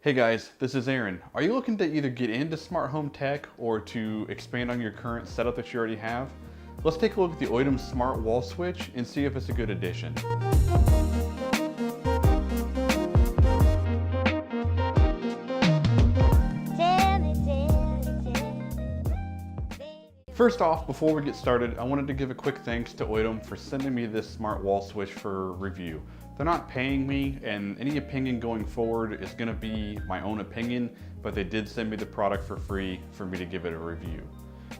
Hey guys, this is Aaron. Are you looking to either get into smart home tech or to expand on your current setup that you already have? Let's take a look at the OITTM Smart Wall Switch and see if it's a good addition. First off, before we get started, I wanted to give a quick thanks to OITTM for sending me this smart wall switch for review. They're not paying me, and any opinion going forward is gonna be my own opinion, but they did send me the product for free for me to give it a review.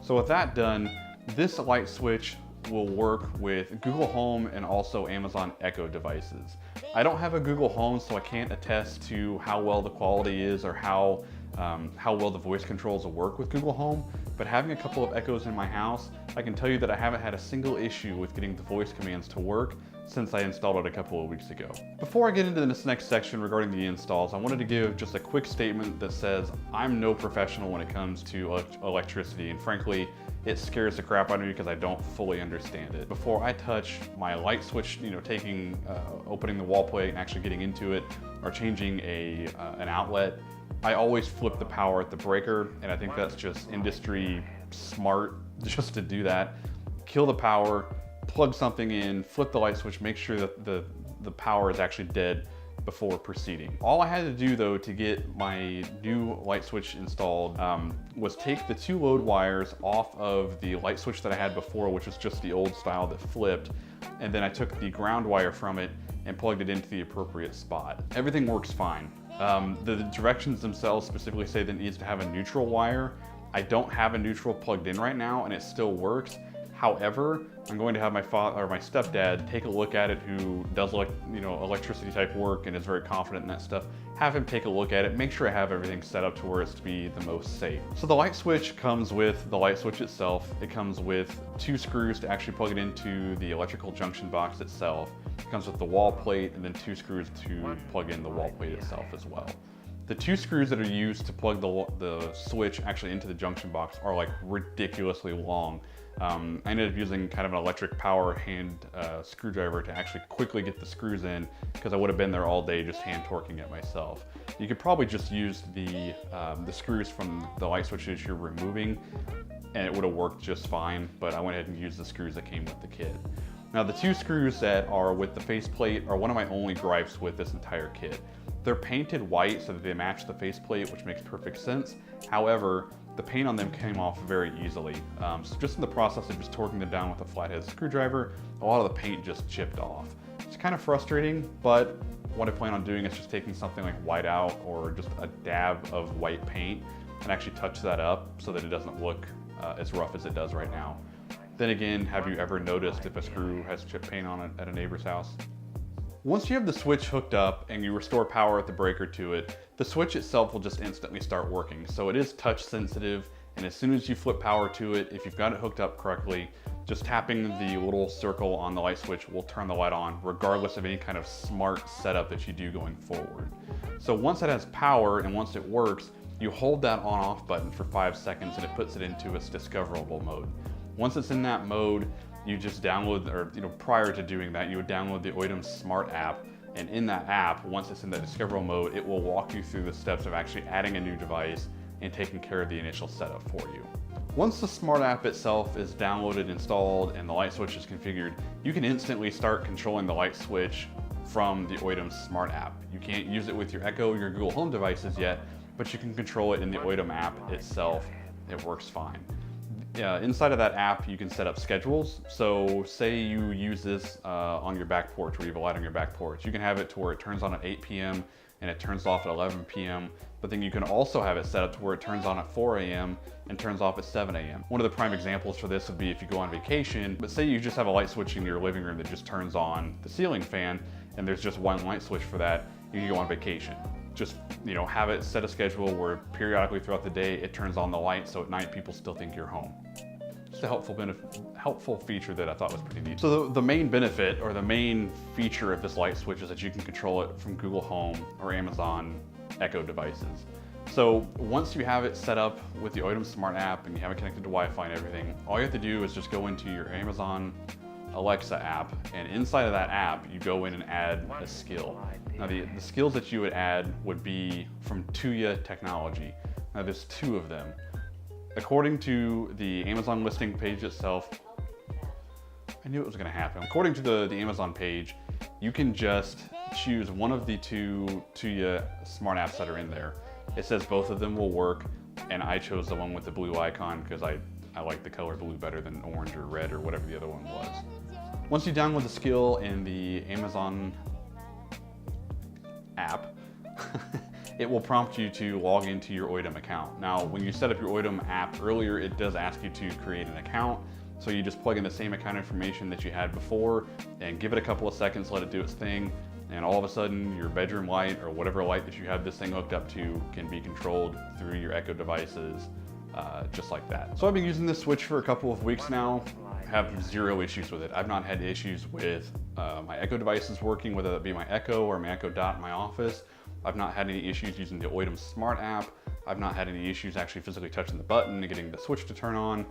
So with that done, this light switch will work with Google Home and also Amazon Echo devices. I don't have a Google Home, so I can't attest to how well the quality is or how well the voice controls will work with Google Home, but having a couple of Echoes in my house, I can tell you that I haven't had a single issue with getting the voice commands to work since I installed it a couple of weeks ago. Before I get into this next section regarding the installs, I wanted to give just a quick statement that says I'm no professional when it comes to electricity, and frankly, it scares the crap out of me because I don't fully understand it. Before I touch my light switch, opening the wall plate and actually getting into it, or changing an outlet, I always flip the power at the breaker, and I think that's just industry smart just to do that. Kill the power, plug something in, flip the light switch, make sure that the power is actually dead before proceeding. All I had to do though to get my new light switch installed was take the two load wires off of the light switch that I had before, which was just the old style that flipped, and then I took the ground wire from it and plugged it into the appropriate spot. Everything works fine. The directions themselves specifically say that it needs to have a neutral wire. I don't have a neutral plugged in right now and it still works. However, I'm going to have my stepdad take a look at it, who does electricity type work and is very confident in that stuff. Have him take a look at it, make sure I have everything set up to where it's to be the most safe. So the light switch comes with the light switch itself. It comes with two screws to actually plug it into the electrical junction box itself. It comes with the wall plate and then two screws to plug in the wall plate itself as well. The two screws that are used to plug the switch actually into the junction box are like ridiculously long. I ended up using kind of an electric power hand screwdriver to actually quickly get the screws in, because I would have been there all day just hand torquing it myself. You could probably just use the screws from the light switches you're removing and it would have worked just fine, but I went ahead and used the screws that came with the kit. Now the two screws that are with the faceplate are one of my only gripes with this entire kit. They're painted white so that they match the faceplate, which makes perfect sense. However, the paint on them came off very easily. So just in the process of just torquing them down with a flathead screwdriver, a lot of the paint just chipped off. It's kind of frustrating, but what I plan on doing is just taking something like white out or just a dab of white paint and actually touch that up so that it doesn't look as rough as it does right now. Then again, have you ever noticed if a screw has chip paint on it at a neighbor's house? Once you have the switch hooked up and you restore power at the breaker to it, the switch itself will just instantly start working. So it is touch sensitive, and as soon as you flip power to it, if you've got it hooked up correctly, just tapping the little circle on the light switch will turn the light on, regardless of any kind of smart setup that you do going forward. So once it has power and once it works, you hold that on-off button for 5 seconds and it puts it into its discoverable mode. Once it's in that mode, you just download, or prior to doing that, you would download the OITTM Smart app, and in that app, once it's in that discoverable mode, it will walk you through the steps of actually adding a new device and taking care of the initial setup for you. Once the Smart app itself is downloaded, installed, and the light switch is configured, you can instantly start controlling the light switch from the OITTM Smart app. You can't use it with your Echo or your Google Home devices yet, but you can control it in the OITTM app itself. It works fine. Inside of that app, you can set up schedules. So say you use this on your back porch, or you have a light on your back porch. You can have it to where it turns on at 8 p.m. and it turns off at 11 p.m. But then you can also have it set up to where it turns on at 4 a.m. and turns off at 7 a.m. One of the prime examples for this would be if you go on vacation, but say you just have a light switch in your living room that just turns on the ceiling fan, and there's just one light switch for that, you can go on vacation. Just have it set a schedule where periodically throughout the day it turns on the light, so at night people still think you're home. Just a helpful feature that I thought was pretty neat. So the main benefit, or the main feature of this light switch, is that you can control it from Google Home or Amazon Echo devices. So once you have it set up with the OITTM Smart app and you have it connected to Wi-Fi and everything, all you have to do is just go into your Amazon Alexa app, and inside of that app, you go in and add a skill. Now the skills that you would add would be from Tuya Technology. Now there's 2 of them. According to the Amazon listing page itself, I knew it was gonna happen. According to the Amazon page, you can just choose one of the 2 Tuya smart apps that are in there. It says both of them will work, and I chose the one with the blue icon because I like the color blue better than orange or red or whatever the other one was. Once you download the skill in the Amazon app, it will prompt you to log into your OITTM account. Now, when you set up your OITTM app earlier, it does ask you to create an account. So you just plug in the same account information that you had before and give it a couple of seconds, let it do its thing. And all of a sudden your bedroom light or whatever light that you have this thing hooked up to can be controlled through your Echo devices, just like that. So I've been using this switch for a couple of weeks now. I have 0 issues with it. I've not had issues with my Echo devices working, whether that be my Echo or my Echo Dot in my office. I've not had any issues using the OITTM Smart app. I've not had any issues actually physically touching the button and getting the switch to turn on.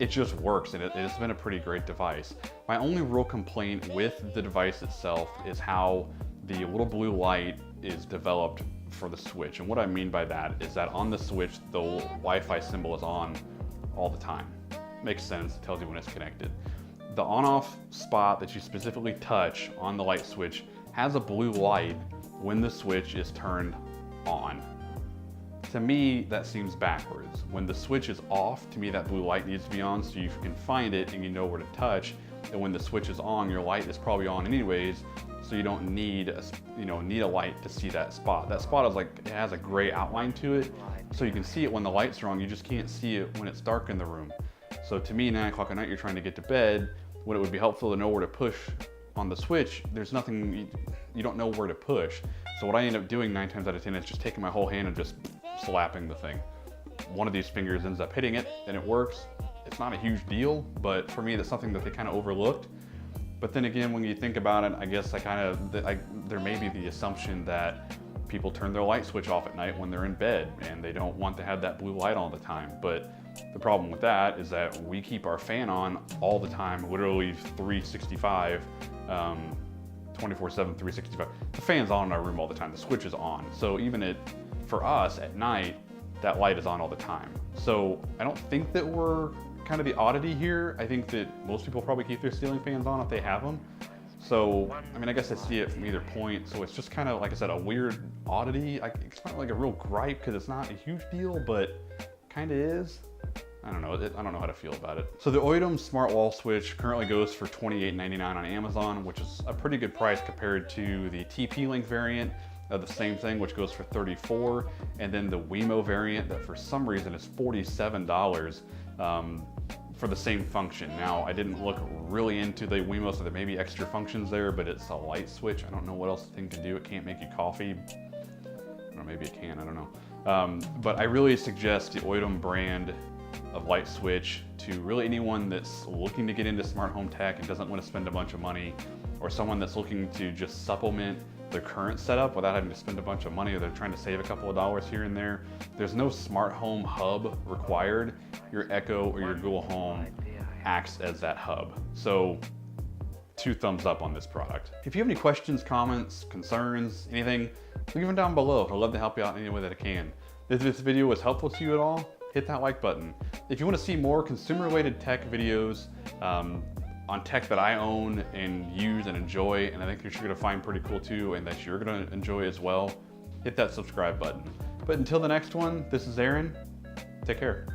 It just works, and it's been a pretty great device. My only real complaint with the device itself is how the little blue light is developed for the switch. And what I mean by that is that on the switch, the Wi-Fi symbol is on all the time. Makes sense, it tells you when it's connected. The on-off spot that you specifically touch on the light switch has a blue light when the switch is turned on. To me, that seems backwards. When the switch is off, to me that blue light needs to be on so you can find it and you know where to touch. And when the switch is on, your light is probably on anyways, so you don't need a light to see that spot. That spot is like, it has a gray outline to it, so you can see it when the lights are on, you just can't see it when it's dark in the room. So to me, 9 o'clock at night, you're trying to get to bed, when it would be helpful to know where to push on the switch, there's nothing, you don't know where to push. So what I end up doing 9 times out of 10 is just taking my whole hand and just slapping the thing. One of these fingers ends up hitting it and it works. It's not a huge deal, but for me, that's something that they kind of overlooked. But then again, when you think about it, I guess there may be the assumption that people turn their light switch off at night when they're in bed and they don't want to have that blue light all the time. But the problem with that is that we keep our fan on all the time, literally 365, 24/7, 365. The fan's on in our room all the time. The switch is on. So even for us at night, that light is on all the time. So I don't think that we're kind of the oddity here. I think that most people probably keep their ceiling fans on if they have them. So, I mean, I guess I see it from either point. So it's just kind of, like I said, a weird oddity. It's not like a real gripe because it's not a huge deal, but kind of is. I don't know. I don't know how to feel about it. So the OITTM Smart Wall Switch currently goes for $28.99 on Amazon, which is a pretty good price compared to the TP-Link variant of the same thing, which goes for $34, and then the Wemo variant that for some reason is $47 for the same function. Now, I didn't look really into the Wemo, so there may be extra functions there, but it's a light switch. I don't know what else the thing can do. It can't make you coffee. Or maybe it can, I don't know. But I really suggest the OITTM brand of light switch to really anyone that's looking to get into smart home tech and doesn't want to spend a bunch of money, or someone that's looking to just supplement their current setup without having to spend a bunch of money, or they're trying to save a couple of dollars here and there. There's no smart home hub required. Your Echo or your Google Home acts as that hub. So 2 thumbs up on this product. If you have any questions, comments, concerns, anything, leave them down below. I'd love to help you out in any way that I can. If this video was helpful to you at all, hit that like button. If you want to see more consumer-related tech videos on tech that I own and use and enjoy, and I think you're going to find pretty cool too, and that you're going to enjoy as well, hit that subscribe button. But until the next one, this is Aaron. Take care.